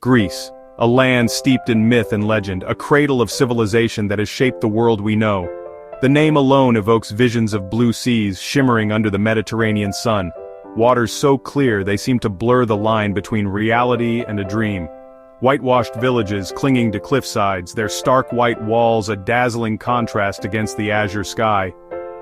Greece, a land steeped in myth and legend, a cradle of civilization that has shaped the world we know. The name alone evokes visions of blue seas shimmering under the Mediterranean sun, waters so clear they seem to blur the line between reality and a dream. Whitewashed villages clinging to cliffsides, their stark white walls a dazzling contrast against the azure sky.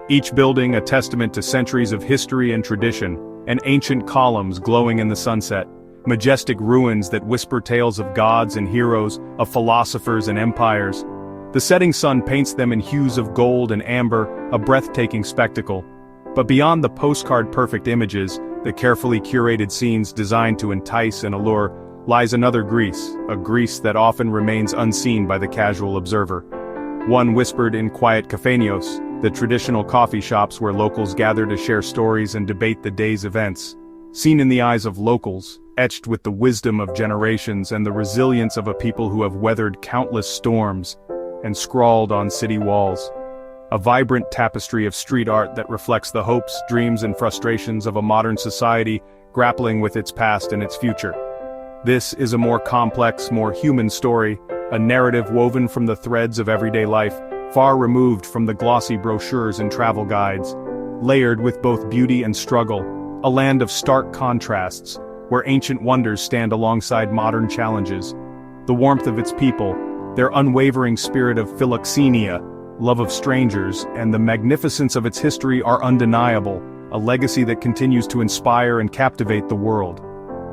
Each building a testament to centuries of history and tradition, and ancient columns glowing in the sunset. Majestic ruins that whisper tales of gods and heroes, of philosophers and empires. The setting sun paints them in hues of gold and amber, a breathtaking spectacle. But beyond the postcard-perfect images, the carefully curated scenes designed to entice and allure, lies another Greece, a Greece that often remains unseen by the casual observer. One whispered in quiet kafenios, the traditional coffee shops where locals gather to share stories and debate the day's events. Seen in the eyes of locals, etched with the wisdom of generations and the resilience of a people who have weathered countless storms, and scrawled on city walls. A vibrant tapestry of street art that reflects the hopes, dreams and frustrations of a modern society grappling with its past and its future. This is a more complex, more human story, a narrative woven from the threads of everyday life, far removed from the glossy brochures and travel guides, layered with both beauty and struggle, a land of stark contrasts, where ancient wonders stand alongside modern challenges. The warmth of its people, their unwavering spirit of philoxenia, love of strangers, and the magnificence of its history are undeniable, a legacy that continues to inspire and captivate the world.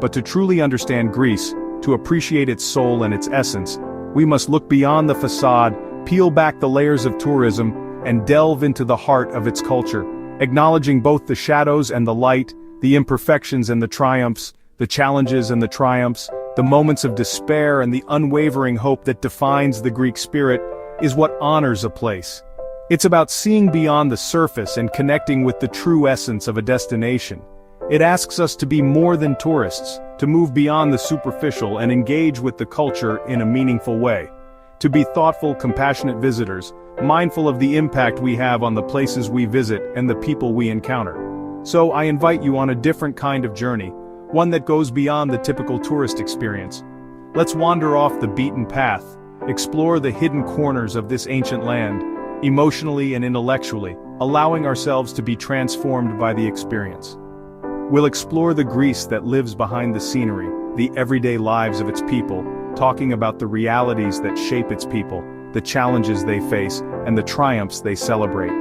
But to truly understand Greece, to appreciate its soul and its essence, we must look beyond the facade, peel back the layers of tourism, and delve into the heart of its culture, acknowledging both the shadows and the light, the imperfections and the triumphs, the challenges and the triumphs, the moments of despair and the unwavering hope that defines the Greek spirit, is what honors a place. It's about seeing beyond the surface and connecting with the true essence of a destination. It asks us to be more than tourists, to move beyond the superficial and engage with the culture in a meaningful way. To be thoughtful, compassionate visitors, mindful of the impact we have on the places we visit and the people we encounter. So I invite you on a different kind of journey, one that goes beyond the typical tourist experience. Let's wander off the beaten path, explore the hidden corners of this ancient land, emotionally and intellectually, allowing ourselves to be transformed by the experience. We'll explore the Greece that lives behind the scenery, the everyday lives of its people, talking about the realities that shape its people, the challenges they face, and the triumphs they celebrate.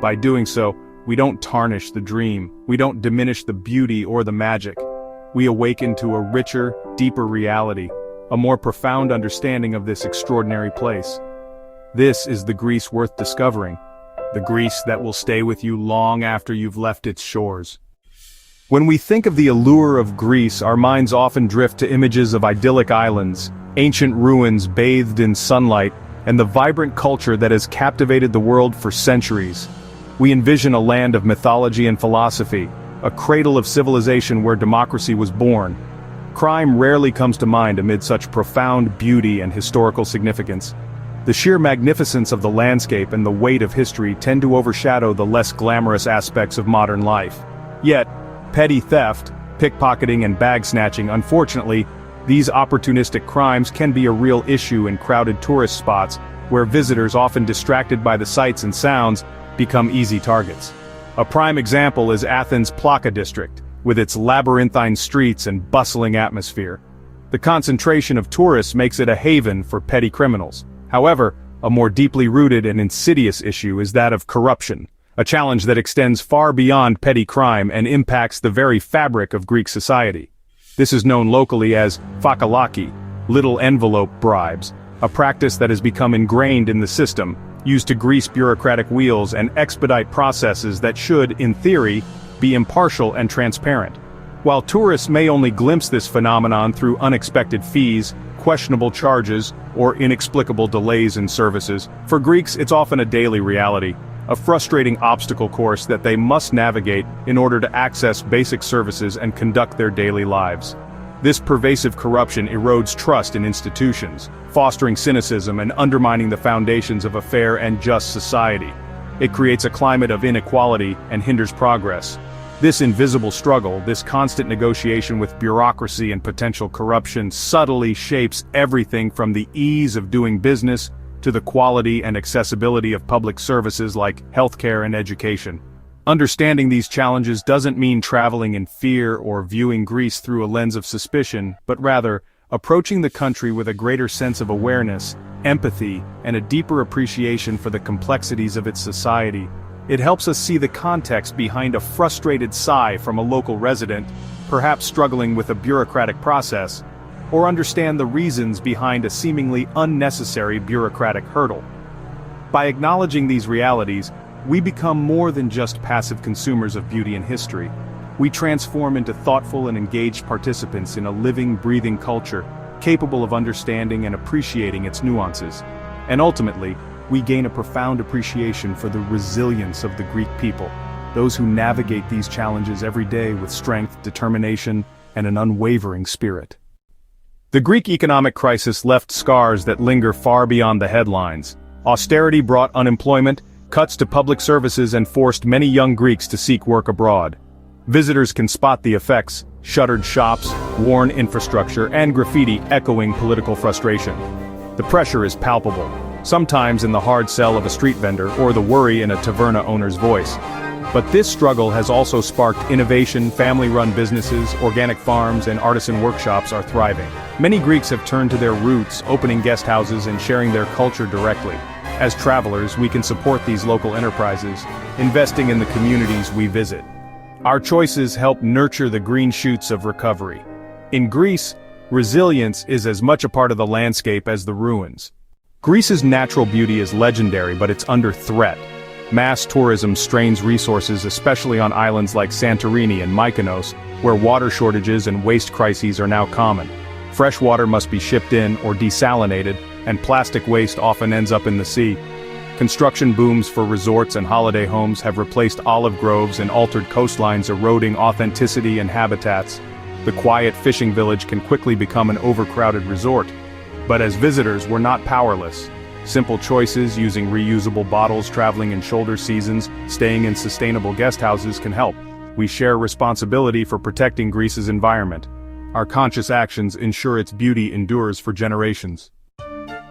By doing so, we don't tarnish the dream, we don't diminish the beauty or the magic. We awaken to a richer, deeper reality, a more profound understanding of this extraordinary place. This is the Greece worth discovering, the Greece that will stay with you long after you've left its shores. When we think of the allure of Greece, our minds often drift to images of idyllic islands, ancient ruins bathed in sunlight, and the vibrant culture that has captivated the world for centuries. We envision a land of mythology and philosophy, a cradle of civilization where democracy was born. Crime rarely comes to mind amid such profound beauty and historical significance. The sheer magnificence of the landscape and the weight of history tend to overshadow the less glamorous aspects of modern life. Yet, petty theft, pickpocketing and bag snatching, unfortunately, these opportunistic crimes can be a real issue in crowded tourist spots, where visitors, often distracted by the sights and sounds, become easy targets. A prime example is Athens' Plaka district, with its labyrinthine streets and bustling atmosphere. The concentration of tourists makes it a haven for petty criminals. However, a more deeply rooted and insidious issue is that of corruption, a challenge that extends far beyond petty crime and impacts the very fabric of Greek society. This is known locally as fakalaki, little envelope bribes, a practice that has become ingrained in the system, used to grease bureaucratic wheels and expedite processes that should, in theory, be impartial and transparent. While tourists may only glimpse this phenomenon through unexpected fees, questionable charges, or inexplicable delays in services, for Greeks it's often a daily reality, a frustrating obstacle course that they must navigate in order to access basic services and conduct their daily lives. This pervasive corruption erodes trust in institutions, fostering cynicism and undermining the foundations of a fair and just society. It creates a climate of inequality and hinders progress. This invisible struggle, this constant negotiation with bureaucracy and potential corruption subtly shapes everything from the ease of doing business to the quality and accessibility of public services like healthcare and education. Understanding these challenges doesn't mean traveling in fear or viewing Greece through a lens of suspicion, but rather, approaching the country with a greater sense of awareness, empathy, and a deeper appreciation for the complexities of its society. It helps us see the context behind a frustrated sigh from a local resident, perhaps struggling with a bureaucratic process, or understand the reasons behind a seemingly unnecessary bureaucratic hurdle. By acknowledging these realities, we become more than just passive consumers of beauty and history. We transform into thoughtful and engaged participants in a living, breathing culture, capable of understanding and appreciating its nuances. And ultimately, we gain a profound appreciation for the resilience of the Greek people, those who navigate these challenges every day with strength, determination, and an unwavering spirit. The Greek economic crisis left scars that linger far beyond the headlines. Austerity brought unemployment, cuts to public services, and forced many young Greeks to seek work abroad. Visitors can spot the effects: shuttered shops, worn infrastructure, and graffiti echoing political frustration. The pressure is palpable, sometimes in the hard sell of a street vendor or the worry in a taverna owner's voice. But this struggle has also sparked innovation. Family-run businesses, organic farms, and artisan workshops are thriving. Many Greeks have turned to their roots, opening guest houses and sharing their culture directly. As travelers, we can support these local enterprises, investing in the communities we visit. Our choices help nurture the green shoots of recovery. In Greece, resilience is as much a part of the landscape as the ruins. Greece's natural beauty is legendary, but it's under threat. Mass tourism strains resources, especially on islands like Santorini and Mykonos, where water shortages and waste crises are now common. Fresh water must be shipped in or desalinated, and plastic waste often ends up in the sea. Construction booms for resorts and holiday homes have replaced olive groves and altered coastlines, eroding authenticity and habitats. The quiet fishing village can quickly become an overcrowded resort. But as visitors, we're not powerless. Simple choices, using reusable bottles, traveling in shoulder seasons, staying in sustainable guest houses can help. We share responsibility for protecting Greece's environment. Our conscious actions ensure its beauty endures for generations.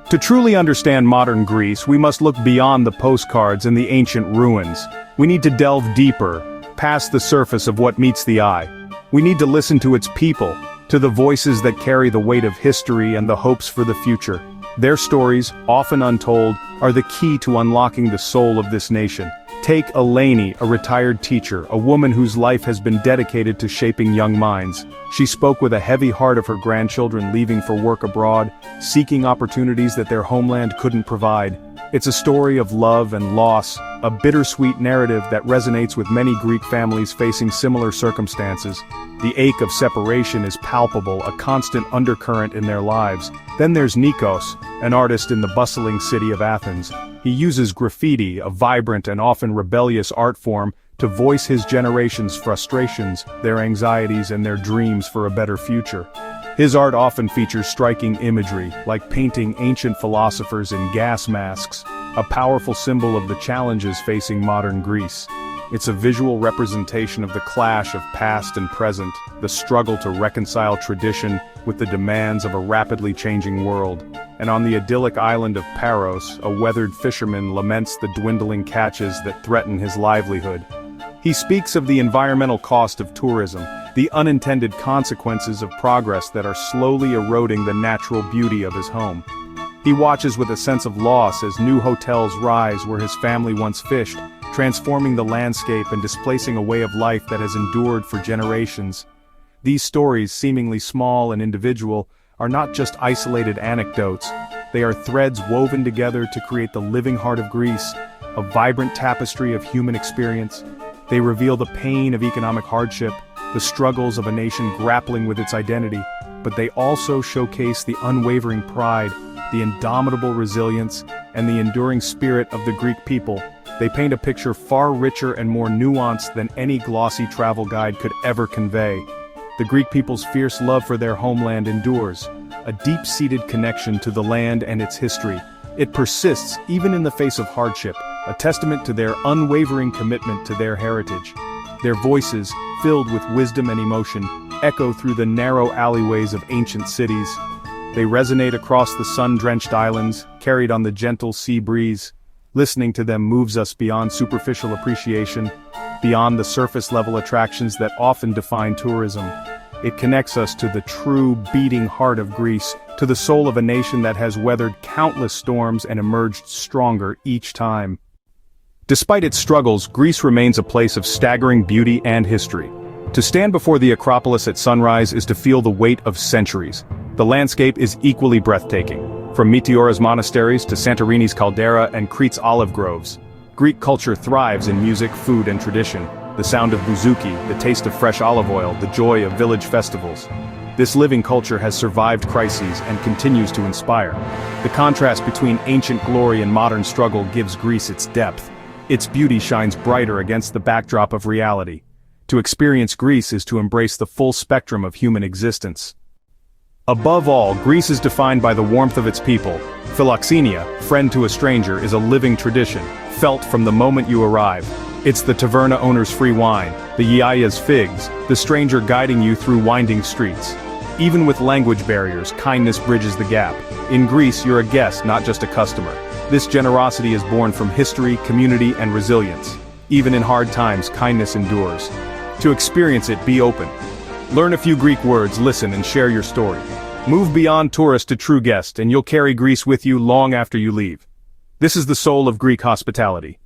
To truly understand modern Greece, we must look beyond the postcards and the ancient ruins. We need to delve deeper, past the surface of what meets the eye. We need to listen to its people, to the voices that carry the weight of history and the hopes for the future. Their stories, often untold, are the key to unlocking the soul of this nation. Take Eleni, a retired teacher, a woman whose life has been dedicated to shaping young minds. She spoke with a heavy heart of her grandchildren leaving for work abroad, seeking opportunities that their homeland couldn't provide. It's a story of love and loss, a bittersweet narrative that resonates with many Greek families facing similar circumstances. The ache of separation is palpable, a constant undercurrent in their lives. Then there's Nikos, an artist in the bustling city of Athens. He uses graffiti, a vibrant and often rebellious art form, to voice his generation's frustrations, their anxieties, and their dreams for a better future. His art often features striking imagery, like painting ancient philosophers in gas masks, a powerful symbol of the challenges facing modern Greece. It's a visual representation of the clash of past and present, the struggle to reconcile tradition with the demands of a rapidly changing world. And on the idyllic island of Paros, a weathered fisherman laments the dwindling catches that threaten his livelihood. He speaks of the environmental cost of tourism, the unintended consequences of progress that are slowly eroding the natural beauty of his home. He watches with a sense of loss as new hotels rise where his family once fished, transforming the landscape and displacing a way of life that has endured for generations. These stories, seemingly small and individual, are not just isolated anecdotes. They are threads woven together to create the living heart of Greece, a vibrant tapestry of human experience. They reveal the pain of economic hardship, the struggles of a nation grappling with its identity, but they also showcase the unwavering pride, the indomitable resilience, and the enduring spirit of the Greek people. They paint a picture far richer and more nuanced than any glossy travel guide could ever convey. The Greek people's fierce love for their homeland endures, a deep-seated connection to the land and its history. It persists even in the face of hardship, a testament to their unwavering commitment to their heritage. Their voices, filled with wisdom and emotion, echo through the narrow alleyways of ancient cities. They resonate across the sun-drenched islands, carried on the gentle sea breeze. Listening to them moves us beyond superficial appreciation, beyond the surface-level attractions that often define tourism. It connects us to the true, beating heart of Greece, to the soul of a nation that has weathered countless storms and emerged stronger each time. Despite its struggles, Greece remains a place of staggering beauty and history. To stand before the Acropolis at sunrise is to feel the weight of centuries. The landscape is equally breathtaking, from Meteora's monasteries to Santorini's caldera and Crete's olive groves. Greek culture thrives in music, food, and tradition. The sound of bouzouki, the taste of fresh olive oil, the joy of village festivals. This living culture has survived crises and continues to inspire. The contrast between ancient glory and modern struggle gives Greece its depth. Its beauty shines brighter against the backdrop of reality. To experience Greece is to embrace the full spectrum of human existence. Above all, Greece is defined by the warmth of its people. Philoxenia, friend to a stranger, is a living tradition, felt from the moment you arrive. It's the taverna owner's free wine, the yiaya's figs, the stranger guiding you through winding streets. Even with language barriers, kindness bridges the gap. In Greece, you're a guest, not just a customer. This generosity is born from history, community, and resilience. Even in hard times, kindness endures. To experience it, be open. Learn a few Greek words, listen, and share your story. Move beyond tourist to true guest, and you'll carry Greece with you long after you leave. This is the soul of Greek hospitality.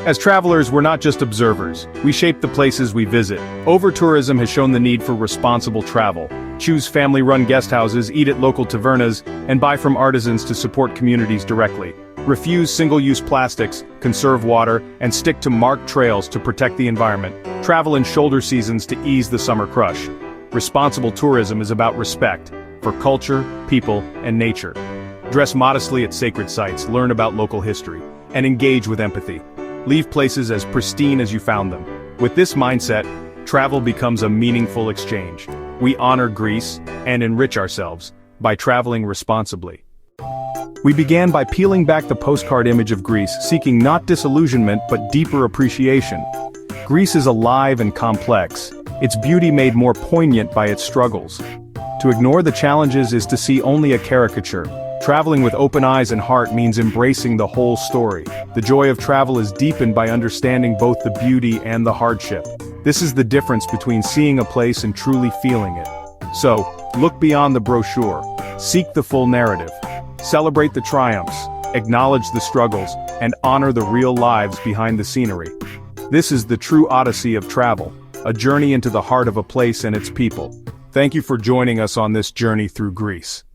As travelers, we're not just observers. We shape the places we visit. Overtourism has shown the need for responsible travel. Choose family-run guest houses, eat at local tavernas, and buy from artisans to support communities directly. Refuse single-use plastics, conserve water, and stick to marked trails to protect the environment. Travel in shoulder seasons to ease the summer crush. Responsible tourism is about respect for culture, people, and nature. Dress modestly at sacred sites, learn about local history, and engage with empathy. Leave places as pristine as you found them. With this mindset, travel becomes a meaningful exchange. We honor Greece and enrich ourselves by traveling responsibly. We began by peeling back the postcard image of Greece, seeking not disillusionment but deeper appreciation. Greece is alive and complex, its beauty made more poignant by its struggles. To ignore the challenges is to see only a caricature. Traveling with open eyes and heart means embracing the whole story. The joy of travel is deepened by understanding both the beauty and the hardship. This is the difference between seeing a place and truly feeling it. So, look beyond the brochure. Seek the full narrative. Celebrate the triumphs, acknowledge the struggles, and honor the real lives behind the scenery. This is the true odyssey of travel, a journey into the heart of a place and its people. Thank you for joining us on this journey through Greece.